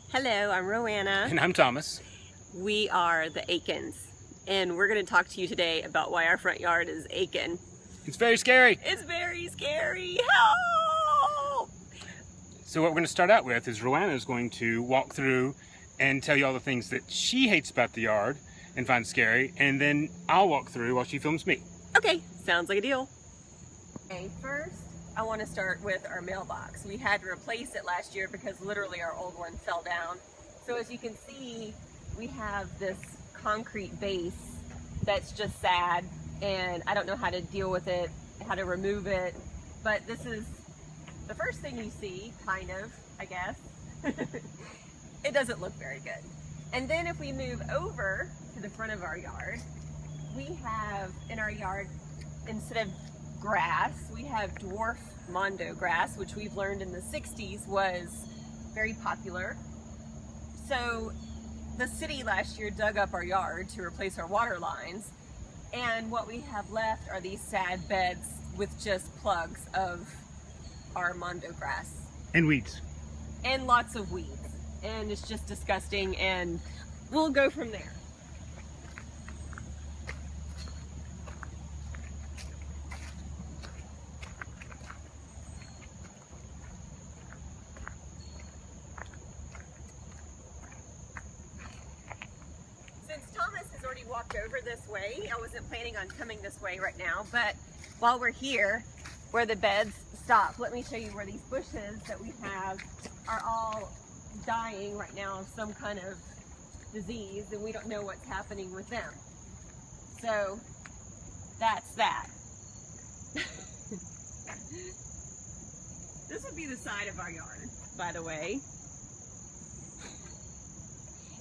Hello, I'm Roanna. And I'm Thomas. We are the Akins, and we're going to talk to you today about why our front yard is Akin. It's very scary. It's very scary. Help! So what we're going to start out with is Roanna is going to walk through and tell you all the things that she hates about the yard and finds scary, and then I'll walk through while she films me. Okay, sounds like a deal. Okay, first I want to start with our mailbox. We had to replace it last year because literally our old one fell down. So as you can see, we have this concrete base that's just sad, and I don't know how to deal with it, how to remove it, but this is the first thing you see, kind of, I guess. It doesn't look very good. And then if we move over to the front of our yard, we have in our yard, instead of grass, we have dwarf mondo grass, which we've learned in the 60s was very popular. So the city last year dug up our yard to replace our water lines, and what we have left are these sad beds with just plugs of our mondo grass. And weeds. And lots of weeds. And it's just disgusting, and we'll go from there. Thomas has already walked over this way. I wasn't planning on coming this way right now, but while we're here, where the beds stop, let me show you where these bushes that we have are all dying right now of some kind of disease, and we don't know what's happening with them. So that's that. This would be the side of our yard, by the way.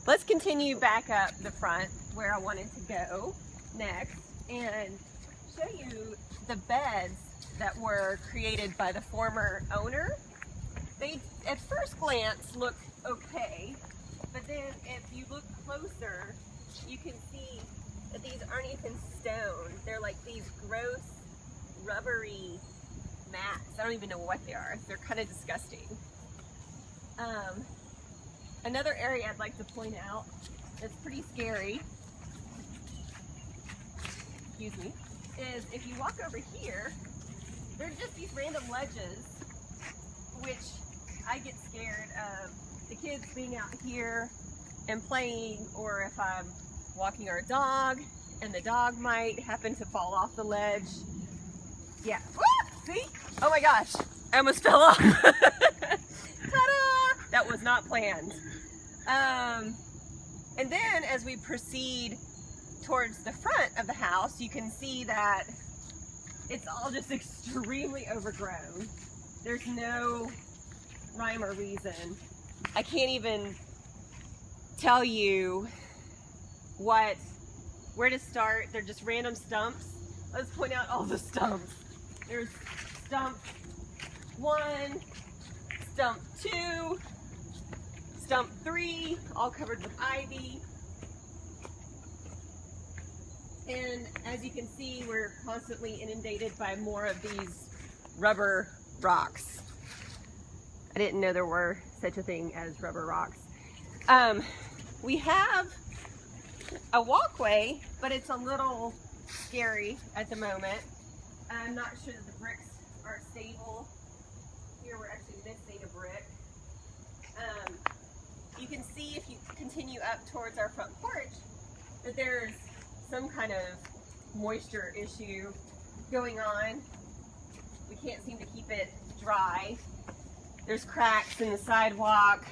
Let's continue back up the front where I wanted to go next and show you the beds that were created by the former owner. They, at first glance, look okay, but then if you look closer, you can see that these aren't even stone. They're like these gross, rubbery mats. I don't even know what they are. They're kind of disgusting. Another area I'd like to point out that's pretty scary, excuse me, is if you walk over here, there's just these random ledges, which I get scared of the kids being out here and playing, or if I'm walking our dog and the dog might happen to fall off the ledge. Yeah. Woo! See? Oh my gosh, I almost fell off. Ta-da! That was not planned. And then as we proceed towards the front of the house, you can see that it's all just extremely overgrown. There's no rhyme or reason. I can't even tell you where to start. They're just random stumps. Let's point out all the stumps. There's stump 1, stump 2, stump 3, all covered with ivy. And as you can see, we're constantly inundated by more of these rubber rocks. I didn't know there were such a thing as rubber rocks. We have a walkway, but it's a little scary at the moment. I'm not sure that the bricks are stable. Here we're actually missing a brick. You can see if you continue up towards our front porch that there's some kind of moisture issue going on. We can't seem to keep it dry. There's cracks in the sidewalk.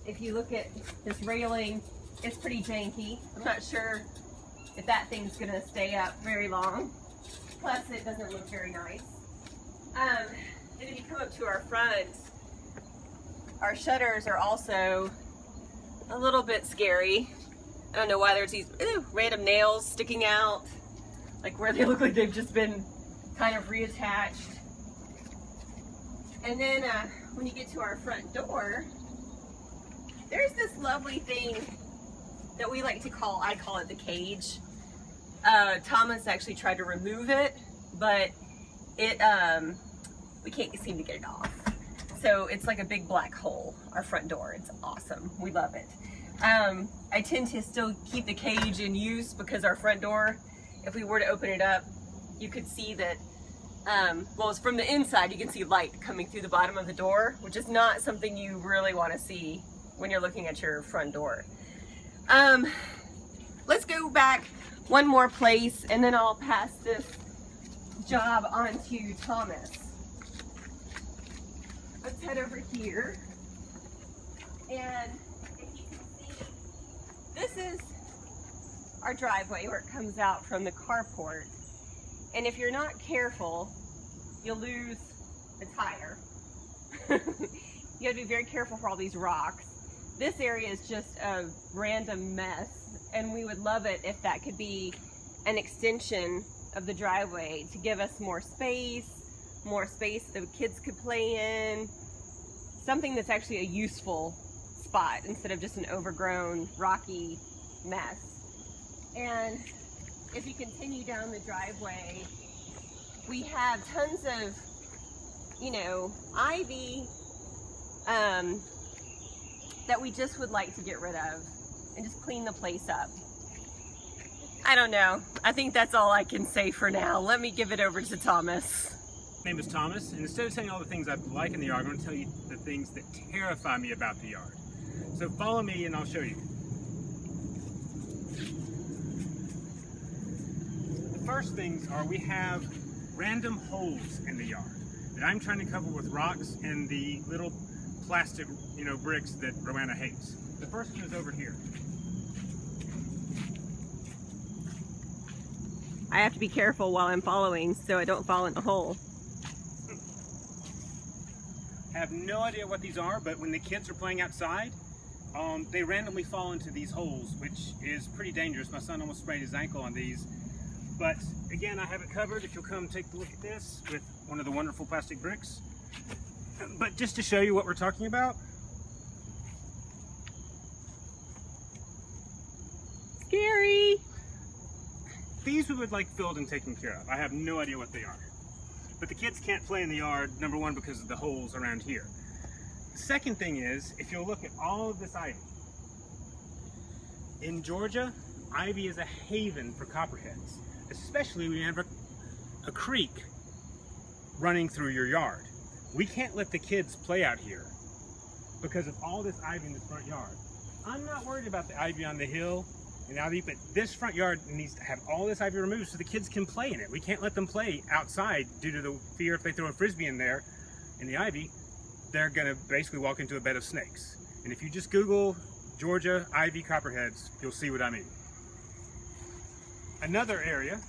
If you look at this railing, it's pretty janky. I'm not sure if that thing's gonna stay up very long. Plus it doesn't look very nice. And if you come up to our front, our shutters are also a little bit scary. I don't know why there's these random nails sticking out, like where they look like they've just been kind of reattached. And then when you get to our front door, there's this lovely thing that we like to call, I call it the cage. Thomas actually tried to remove it, but it we can't seem to get it off. So it's like a big black hole, our front door. It's awesome. We love it. I tend to still keep the cage in use because our front door, if we were to open it up, you could see that, well, it's from the inside, you can see light coming through the bottom of the door, which is not something you really want to see when you're looking at your front door. Let's go back one more place and then I'll pass this job on to Thomas. Let's head over here. And if you can see, this is our driveway where it comes out from the carport. And if you're not careful, you'll lose a tire. You have to be very careful for all these rocks. This area is just a random mess, and we would love it if that could be an extension of the driveway to give us more space that the kids could play in, something that's actually a useful spot instead of just an overgrown, rocky mess. And if you continue down the driveway, we have tons of, you know, ivy that we just would like to get rid of and just clean the place up. I don't know. I think that's all I can say for now. Let me give it over to Thomas. My name is Thomas, and instead of saying all the things I like in the yard, I'm going to tell you the things that terrify me about the yard. So follow me and I'll show you. The first things are we have random holes in the yard that I'm trying to cover with rocks and the little plastic, you know, bricks that Roanna hates. The first one is over here. I have to be careful while I'm following so I don't fall in a hole. I have no idea what these are, but when the kids are playing outside, they randomly fall into these holes, which is pretty dangerous. My son almost sprained his ankle on these. But again, I have it covered if you'll come take a look at this with one of the wonderful plastic bricks. But just to show you what we're talking about. Scary! These we would like filled and taken care of. I have no idea what they are. But the kids can't play in the yard, number one, because of the holes around here. The second thing is, if you'll look at all of this ivy. In Georgia, ivy is a haven for copperheads, especially when you have a creek running through your yard. We can't let the kids play out here because of all this ivy in the front yard. I'm not worried about the ivy on the hill and ivy, but this front yard needs to have all this ivy removed so the kids can play in it. We can't let them play outside due to the fear if they throw a frisbee in there, in the ivy, they're gonna basically walk into a bed of snakes. And if you just Google Georgia ivy copperheads, you'll see what I mean. Another area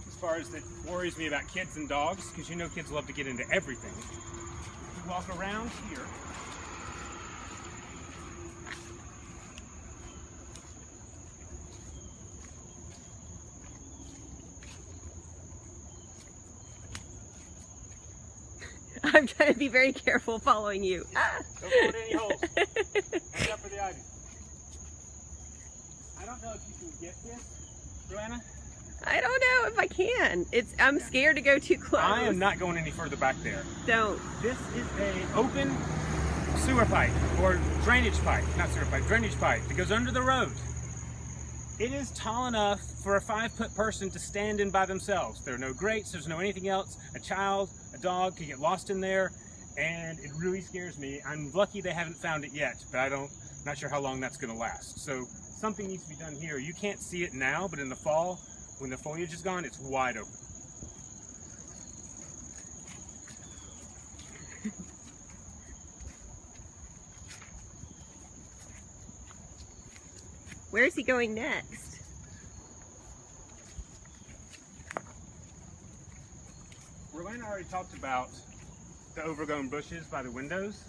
as far as that worries me about kids and dogs, because you know kids love to get into everything. If you walk around here, I'm trying to be very careful following you. Don't go in any holes. Watch out for the ivy. I don't know if you can get this, Joanna. I don't know if I can. I'm scared to go too close. I am not going any further back there. Don't. This is an open sewer pipe or drainage pipe, not sewer pipe, drainage pipe that goes under the road. It is tall enough for a 5-foot person to stand in by themselves. There are no grates, there's no anything else. A child, a dog can get lost in there, and it really scares me. I'm lucky they haven't found it yet, but not sure how long that's gonna last. So something needs to be done here. You can't see it now, but in the fall, when the foliage is gone, it's wide open. Where is he going next? Roanna already talked about the overgrown bushes by the windows.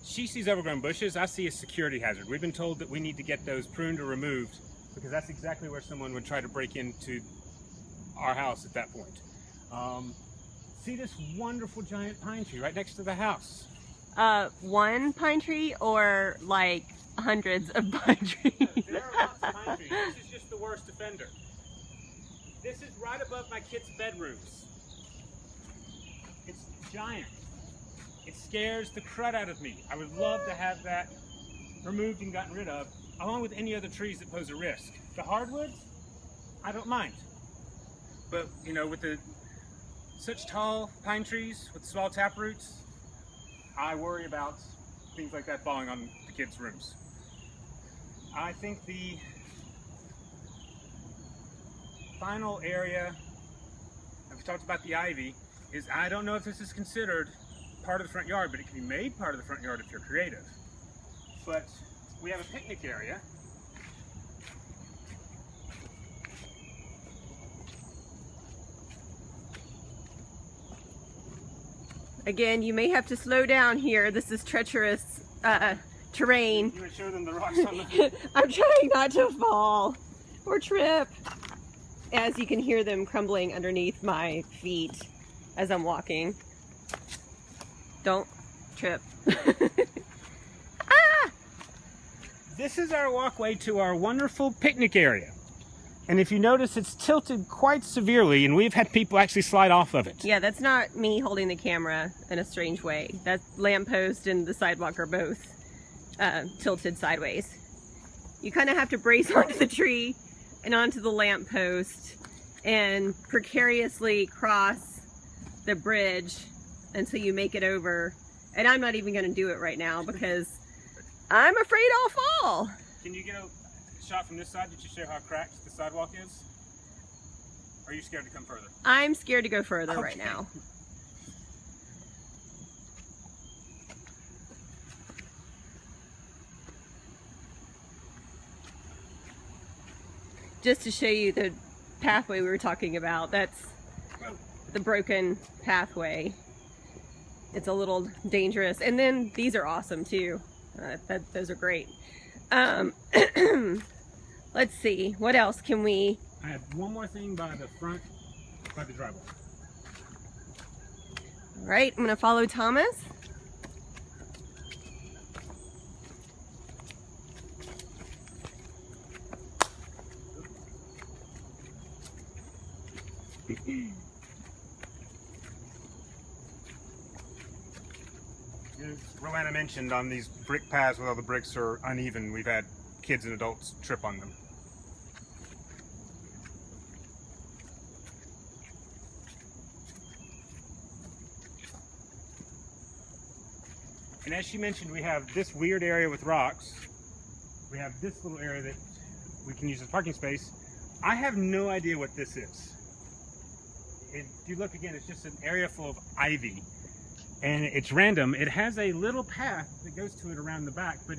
She sees overgrown bushes, I see a security hazard. We've been told that we need to get those pruned or removed because that's exactly where someone would try to break into our house at that point. See this wonderful giant pine tree right next to the house? One pine tree or like hundreds of pine trees? There are lots of pine trees. This is just the worst offender. This is right above my kids' bedrooms. It's giant. It scares the crud out of me. I would love to have that removed and gotten rid of, along with any other trees that pose a risk. The hardwoods, I don't mind. But, you know, with such tall pine trees with small taproots, I worry about things like that falling on the kids' rooms. I think the final area, I've talked about the ivy, is I don't know if this is considered part of the front yard, but it can be made part of the front yard if you're creative. But we have a picnic area. Again, you may have to slow down here. This is treacherous terrain. You would show them the rocks on the... I'm trying not to fall or trip. As you can hear them crumbling underneath my feet as I'm walking. Don't trip. Ah! This is our walkway to our wonderful picnic area. And if you notice, it's tilted quite severely, and we've had people actually slide off of it. Yeah, that's not me holding the camera in a strange way. That lamppost and the sidewalk are both tilted sideways. You kind of have to brace onto the tree and onto the lamppost and precariously cross the bridge until you make it over. And I'm not even going to do it right now because I'm afraid I'll fall. Can you get a shot from this side to show how cracked the sidewalk is? Or are you scared to come further? I'm scared to go further right now. Just to show you the pathway we were talking about, that's the broken pathway. It's a little dangerous. And then these are awesome too. Those are great. Let's see, what else can we... I have one more thing by the front, by the driveway. All right, I'm gonna follow Thomas. Roanna mentioned on these brick paths where all the bricks are uneven, we've had kids and adults trip on them. And as she mentioned, we have this weird area with rocks. We have this little area that we can use as parking space. I have no idea what this is. If you look again, it's just an area full of ivy. And it's random. It has a little path that goes to it around the back, but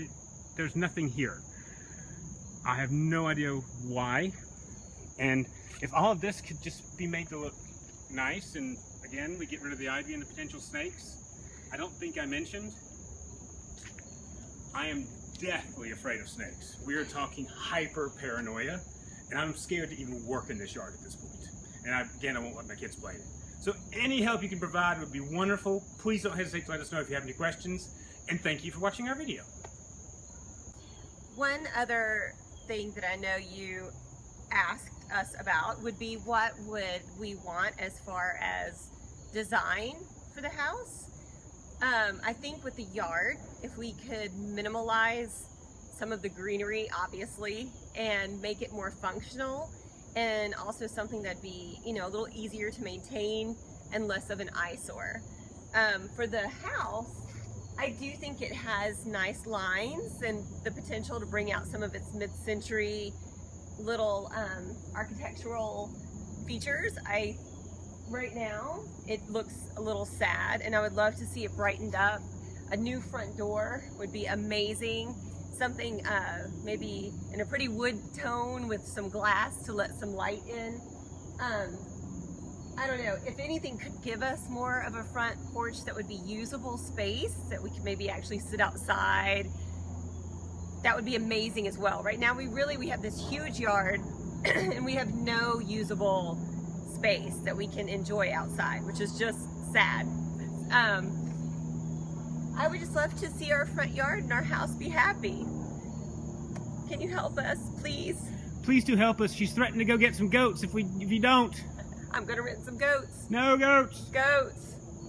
there's nothing here. I have no idea why. And if all of this could just be made to look nice, and again, we get rid of the ivy and the potential snakes. I don't think I mentioned, I am deathly afraid of snakes. We are talking hyper paranoia, and I'm scared to even work in this yard at this point. And again, I won't let my kids play in it. So any help you can provide would be wonderful. Please don't hesitate to let us know if you have any questions. And thank you for watching our video. One other thing that I know you asked us about would be what would we want as far as design for the house. I think with the yard, if we could minimalize some of the greenery, obviously, and make it more functional, and also something that'd be, you know, a little easier to maintain and less of an eyesore. For the house, I do think it has nice lines and the potential to bring out some of its mid-century little architectural features. Right now, it looks a little sad, and I would love to see it brightened up. A new front door would be amazing. Something maybe in a pretty wood tone with some glass to let some light in. I don't know, if anything could give us more of a front porch that would be usable space, that we could maybe actually sit outside, that would be amazing as well. Right now we have this huge yard and we have no usable space that we can enjoy outside, which is just sad. I would just love to see our front yard and our house be happy. Can you help us, please? Please do help us. She's threatened to go get some goats if you don't. I'm gonna rent some goats. No goats. Goats.